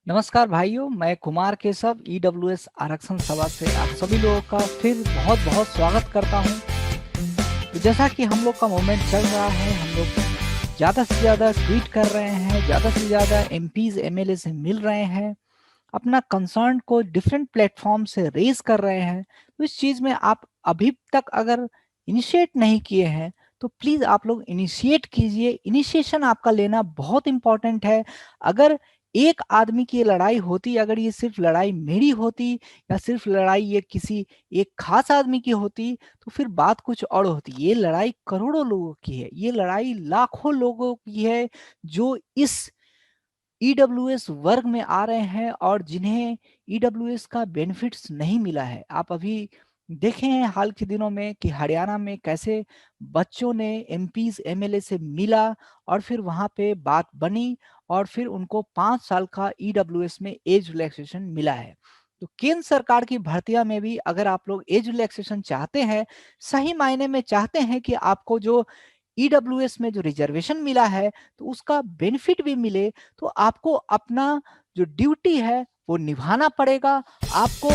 नमस्कार भाइयों, मैं कुमार केशव ईडब्ल्यूएस आरक्षण सभा से आप सभी लोगों का फिर बहुत बहुत स्वागत करता हूं। तो जैसा कि हम लोग का मूवमेंट चल रहा है, हम लोग ज़्यादा से ज़्यादा ट्वीट कर रहे हैं, ज़्यादा से ज़्यादा एमपीज एमएलए से मिल रहे हैं, अपना कंसर्न को डिफरेंट प्लेटफॉर्म से रेज कर रहे हैं। तो इस चीज़ में आप अभी तक अगर इनिशिएट नहीं किए हैं तो प्लीज़ आप लोग इनिशिएट कीजिए। इनिशिएशन आपका लेना बहुत इंपॉर्टेंट है। अगर एक आदमी की ये लड़ाई होती, अगर ये सिर्फ लड़ाई मेरी होती या सिर्फ लड़ाई ये किसी एक खास आदमी की होती तो फिर बात कुछ और होती। ये लड़ाई करोड़ों लोगों की है, ये लड़ाई लाखों लोगों की है जो इस ईडब्ल्यूएस वर्ग में आ रहे हैं और जिन्हें ईडब्ल्यूएस का बेनिफिट्स नहीं मिला है। आप अभी देखे हैं हाल के दिनों में कि हरियाणा में कैसे बच्चों ने एमपीज एमएलए से मिला और फिर वहां पे बात बनी और फिर उनको 5 साल का ईडब्ल्यूएस में एज रिलैक्सेशन मिला है। तो केंद्र सरकार की भर्तियां में भी अगर आप लोग एज रिलैक्सेशन चाहते हैं, सही मायने में चाहते हैं कि आपको जो ईडब्ल्यूएस में जो रिजर्वेशन मिला है तो उसका बेनिफिट भी मिले, तो आपको अपना जो ड्यूटी है वो निभाना पड़ेगा। आपको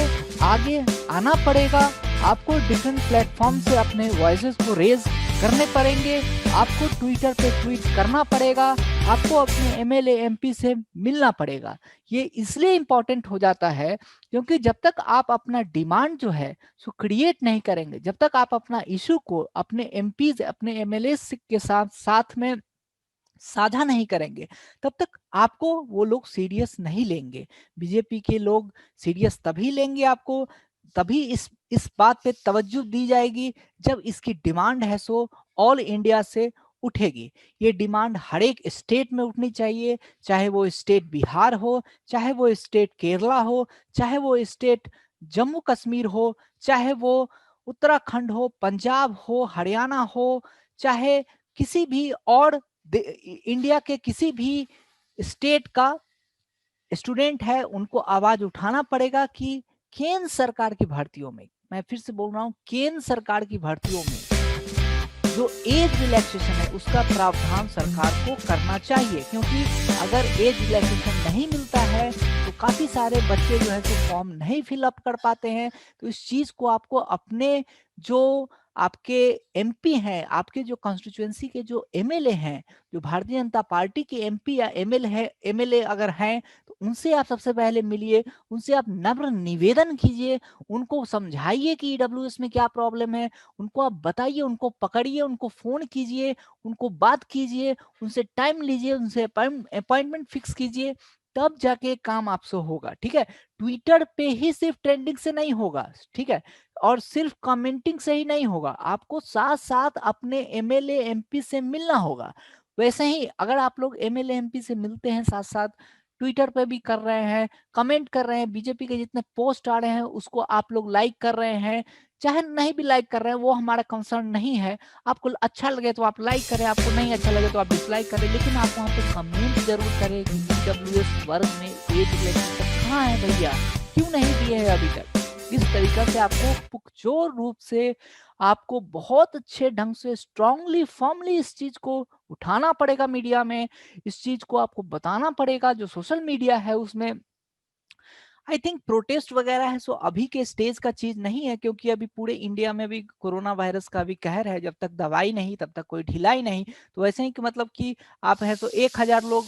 आगे आना पड़ेगा। आपको डिफरेंट प्लेटफॉर्म से अपने वॉइसेस को रेज करने पड़ेंगे। आपको ट्विटर पे ट्वीट करना पड़ेगा। आपको अपने एमएलए एमपी से मिलना पड़ेगा। ये इसलिए इम्पोर्टेंट हो जाता है क्योंकि जब तक आप अपना डिमांड जो है सो क्रिएट नहीं करेंगे, जब तक आप अपना इशू को अपने एमपीज अपने एमएलए के साथ साथ में साझा नहीं करेंगे, तब तक आपको वो लोग सीरियस नहीं लेंगे। बीजेपी के लोग सीरियस तभी लेंगे आपको, तभी इस बात पे तवज्जो दी जाएगी जब इसकी डिमांड है सो ऑल इंडिया से उठेगी। ये डिमांड हर एक स्टेट में उठनी चाहिए, चाहे वो स्टेट बिहार हो, चाहे वो स्टेट केरला हो, चाहे वो स्टेट जम्मू कश्मीर हो, चाहे वो उत्तराखंड हो, पंजाब हो, हरियाणा हो, चाहे किसी भी और इंडिया के किसी भी स्टेट का स्टूडेंट है। उनको आवाज उठाना पड़ेगा कि केंद्र सरकार की भर्तियों में, मैं फिर से बोल रहा हूं, केंद्र सरकार की भर्तियों में जो एज रिलैक्सेशन है उसका प्रावधान सरकार को करना चाहिए। क्योंकि अगर एज रिलैक्सेशन नहीं मिलता है तो काफी सारे बच्चे जो है तो फॉर्म नहीं फिलअप कर पाते हैं। तो इस चीज को आपको अपने जो आपके एमपी हैं, आपके जो कॉन्स्टिट्यूएंसी के जो एमएलए हैं, जो भारतीय जनता पार्टी के एमपी या एमएलए अगर हैं, तो उनसे आप सबसे पहले मिलिए, उनसे आप नम्र निवेदन कीजिए, उनको समझाइए कि ईडब्ल्यूएस में क्या प्रॉब्लम है, उनको आप बताइए, उनको पकड़िए, उनको फोन कीजिए, उनको बात कीजिए, उनसे टाइम लीजिए, उनसे अपॉइंटमेंट फिक्स कीजिए, तब जाके काम आपसे होगा। ठीक है, ट्विटर पे ही सिर्फ ट्रेंडिंग से नहीं होगा, ठीक है, और सिर्फ कमेंटिंग से ही नहीं होगा, आपको साथ साथ अपने एमएलए एमपी से मिलना होगा। वैसे ही अगर आप लोग एमएलए एमपी से मिलते हैं, साथ साथ ट्विटर पे भी कर रहे हैं, कमेंट कर रहे हैं, बीजेपी के जितने पोस्ट आ रहे हैं उसको आप लोग लाइक कर रहे हैं, चाहे नहीं भी लाइक कर रहे हैं वो हमारा कंसर्न नहीं है। आपको अच्छा लगे तो आप लाइक करें, आपको नहीं अच्छा लगे तो आप डिसलाइक करें, लेकिन आप वहाँ पे कमेंट जरूर करें कि ईडब्ल्यूएस वर्ग में एज रिलैक्सेशन कहाँ है भैया, क्यों नहीं दिए है अभी तक। इस तरीका से आपको पुख्तोर रूप से, आपको बहुत अच्छे ढंग से स्ट्रांगली फर्मली इस चीज को उठाना पड़ेगा मीडिया में, इस चीज को आपको बताना पड़ेगा। जो सोशल मीडिया है उसमें आई थिंक प्रोटेस्ट वगैरह है सो अभी के स्टेज का चीज नहीं है, क्योंकि अभी पूरे इंडिया में भी कोरोना वायरस का भी कहर है। जब तक दवाई नहीं तब तक कोई ढिलाई नहीं। तो वैसे ही कि मतलब कि आप है तो 1,000 लोग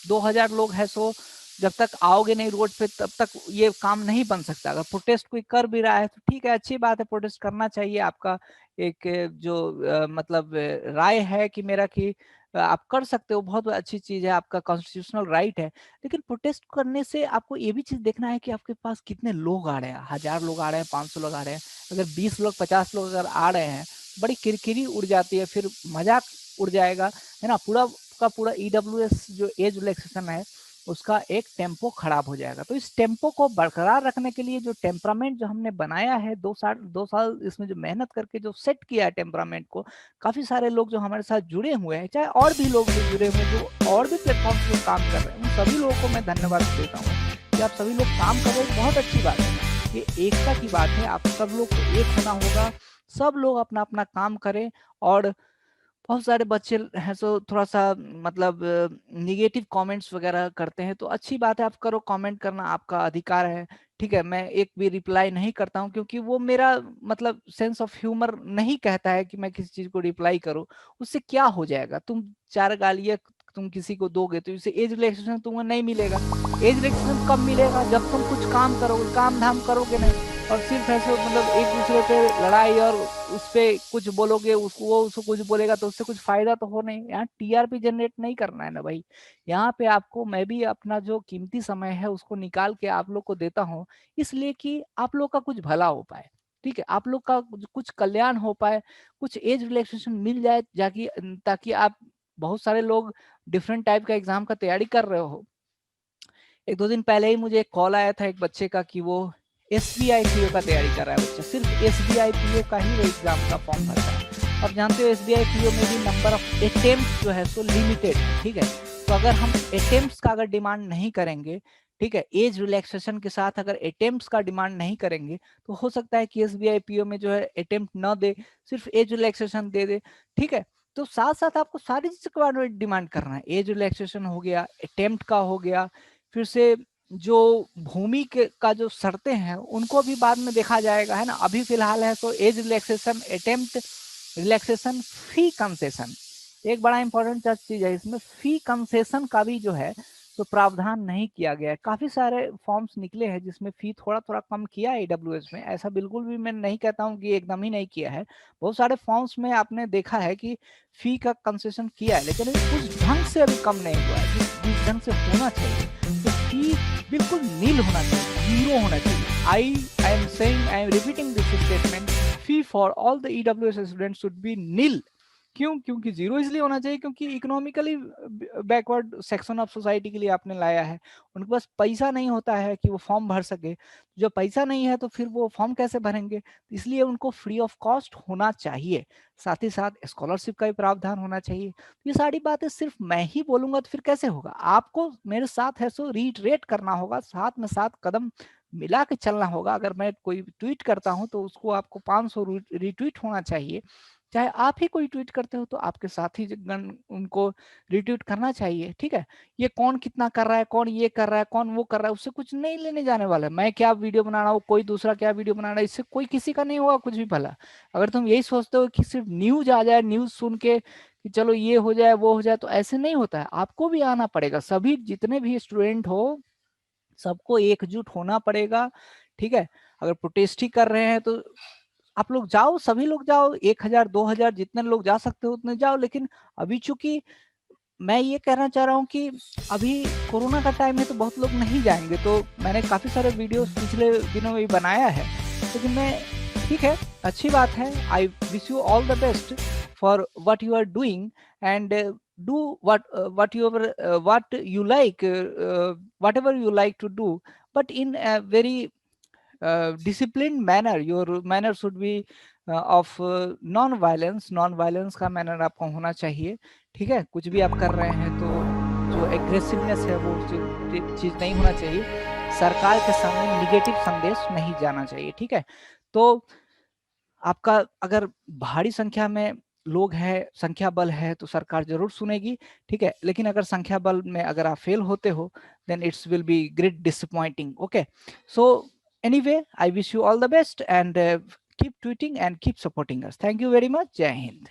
2,000 लोग है सो जब तक आओगे नहीं रोड पे तब तक ये काम नहीं बन सकता। अगर प्रोटेस्ट कोई कर भी रहा है तो ठीक है, अच्छी बात है, प्रोटेस्ट करना चाहिए। आपका एक जो मतलब राय है कि मेरा कि आप कर सकते हो, बहुत अच्छी चीज है, आपका कॉन्स्टिट्यूशनल राइट है। लेकिन प्रोटेस्ट करने से आपको ये भी चीज देखना है कि आपके पास कितने लोग आ रहे हैं। 1,000 लोग आ रहे हैं, 500 लोग आ रहे हैं, अगर 20 लोग 50 लोग अगर आ रहे हैं, बड़ी किरकिरी उड़ जाती है, फिर मजाक उड़ जाएगा, है ना। पूरा का पूरा ईडब्ल्यूएस जो एज रिलैक्सेशन है उसका एक टेम्पो खराब हो जाएगा। तो इस टेम्पो को बरकरार रखने के लिए जो टेम्परामेंट जो हमने बनाया है, 2 साल इसमें जो मेहनत करके जो सेट किया है टेम्परामेंट को, काफी सारे लोग जो हमारे साथ जुड़े हुए हैं, चाहे और भी लोग जो जुड़े हुए हैं जो और भी प्लेटफॉर्म पे काम कर रहे हैं, उन सभी लोगों को मैं धन्यवाद देता हूँ कि आप सभी लोग काम कर रहे हैं। बहुत अच्छी बात है, ये एकता की बात है। आप सब लोग को एक होना होगा, सब लोग अपना अपना काम करें और बहुत सारे बच्चे हैं सो थोड़ा सा मतलब निगेटिव कमेंट्स वगैरह करते हैं, तो अच्छी बात है, आप करो, कमेंट करना आपका अधिकार है, ठीक है। मैं एक भी रिप्लाई नहीं करता हूं, क्योंकि वो मेरा मतलब सेंस ऑफ ह्यूमर नहीं कहता है कि मैं किसी चीज को रिप्लाई करूं। उससे क्या हो जाएगा, तुम 4 गालियां तुम किसी को दोगे तो इससे एज रिलैक्सेशन तुम्हें नहीं मिलेगा। एज रिलैक्सेशन कब मिलेगा, जब तुम कुछ काम करोगे, काम धाम करोगे नहीं, और सिर्फ ऐसे मतलब एक दूसरे पे लड़ाई और उस पे कुछ बोलोगे, उसको वो उसको कुछ बोलेगा, तो उससे कुछ फायदा तो हो नहीं। यहाँ टीआरपी जनरेट नहीं करना है ना भाई। यहाँ पे आपको मैं भी अपना जो कीमती समय है उसको निकाल के आप लोग को देता हूँ, इसलिए कि आप लोग का कुछ भला हो पाए, ठीक है, आप लोग का कुछ कल्याण हो पाए, कुछ एज रिलैक्सेशन मिल जाए, जाकि ताकि आप, बहुत सारे लोग डिफरेंट टाइप का एग्जाम का तैयारी कर रहे हो। 1-2 दिन पहले ही मुझे एक कॉल आया था एक बच्चे का कि वो SBI पीओ का तैयारी कर रहा है बच्चा, सिर्फ SBI पीओ का ही वो एग्जाम का फॉर्म भर रहा है। और जानते हो SBI पीओ में भी नंबर ऑफ अटेम्प्ट जो है सो लिमिटेड है, ठीक है। तो अगर हम अटेम्प्ट्स का अगर डिमांड नहीं करेंगे, ठीक है, एज रिलैक्सेशन के साथ अगर अटेम्प्ट्स का डिमांड नहीं करेंगे, तो हो सकता है कि SBI पीओ में जो है अटेम्प्ट ना दे, सिर्फ एज रिलैक्सेशन दे दे, ठीक है। तो साथ साथ आपको सारी चीजों का डिमांड करना है, एज रिलैक्सेशन हो गया, अटेम्प्ट का हो गया, फिर से जो भूमि के का जो शर्तें हैं उनको भी बाद में देखा जाएगा, है ना। अभी फिलहाल है तो एज रिलैक्सेशन, अटेम्प्ट रिलैक्सेशन, फी कंसेशन, एक बड़ा इंपॉर्टेंट चीज है इसमें, फी कंसेशन का भी जो है तो प्रावधान नहीं किया गया है। काफी सारे फॉर्म्स निकले हैं जिसमें फी थोड़ा थोड़ा कम किया है AWS में, ऐसा बिल्कुल भी मैं नहीं कहता हूँ कि एकदम ही नहीं किया है। बहुत सारे फॉर्म्स में आपने देखा है कि फी का कंसेशन किया है, लेकिन उस ढंग से अभी कम नहीं हुआ है जिस ढंग से होना चाहिए। तो फी बिल्कुल नील होना चाहिए, जीरो होना चाहिए। I am saying, I am repeating this statement, fee for all the EWS students should be nil. क्यों? क्योंकि जीरो इसलिए होना चाहिए क्योंकि economically backward section of society के लिए आपने लाया है, उनके पास पैसा नहीं होता है कि वो फॉर्म भर सके। जो पैसा नहीं है तो फिर वो फॉर्म कैसे भरेंगे, इसलिए उनको फ्री ऑफ कॉस्ट होना चाहिए। साथ ही साथ स्कॉलरशिप का भी प्रावधान होना चाहिए। ये सारी बातें सिर्फ मैं ही बोलूंगा तो फिर कैसे होगा, आपको मेरे साथ है सो रीट्रेट करना होगा, साथ में साथ कदम मिला के चलना होगा। अगर मैं कोई ट्वीट करता हूं तो उसको आपको 500 रिट्वीट होना चाहिए, चाहे आप ही कोई ट्वीट करते हो तो आपके साथी गण उनको रिट्वीट करना चाहिए, ठीक है। ये कौन कितना कर रहा है, कौन ये कर रहा है, कौन वो कर रहा है, उससे कुछ नहीं लेने जाने वाला है। मैं क्या वीडियो बना रहा हूँ, कोई दूसरा क्या वीडियो बना रहा है, इससे कोई किसी का नहीं होगा कुछ भी भला। अगर तुम यही सोचते हो कि सिर्फ न्यूज आ जाए, न्यूज सुन के कि चलो ये हो जाए वो हो जाए, तो ऐसे नहीं होता है, आपको भी आना पड़ेगा। सभी जितने भी स्टूडेंट हो सबको एकजुट होना पड़ेगा, ठीक है। अगर प्रोटेस्ट ही कर रहे हैं तो आप लोग जाओ, सभी लोग जाओ, 1000 2000 जितने लोग जा सकते हो उतने जाओ। लेकिन अभी चूंकि मैं ये कहना चाह रहा हूँ कि अभी कोरोना का टाइम है तो बहुत लोग नहीं जाएंगे, तो मैंने काफी सारे वीडियोस पिछले दिनों में भी बनाया है, लेकिन मैं, ठीक है, अच्छी बात है। I wish you all the best for what you are doing, and do what you like, whatever you like to do, but in a very disciplined manner. Your manner should be of non violence, non violence का manner आपका होना चाहिए, ठीक है। कुछ भी आप कर रहे हैं तो जो एग्रेसिवनेस है वो चीज नहीं होना चाहिए, सरकार के सामने निगेटिव संदेश नहीं जाना चाहिए, ठीक है। तो आपका अगर भारी संख्या में लोग हैं, संख्या बल है, तो सरकार जरूर सुनेगी, ठीक है। लेकिन अगर संख्या बल में अगर आप फेल होते हो then it's will be great disappointing, okay. So anyway, I wish you all the best and keep tweeting and keep supporting us. Thank you very much. Jai Hind.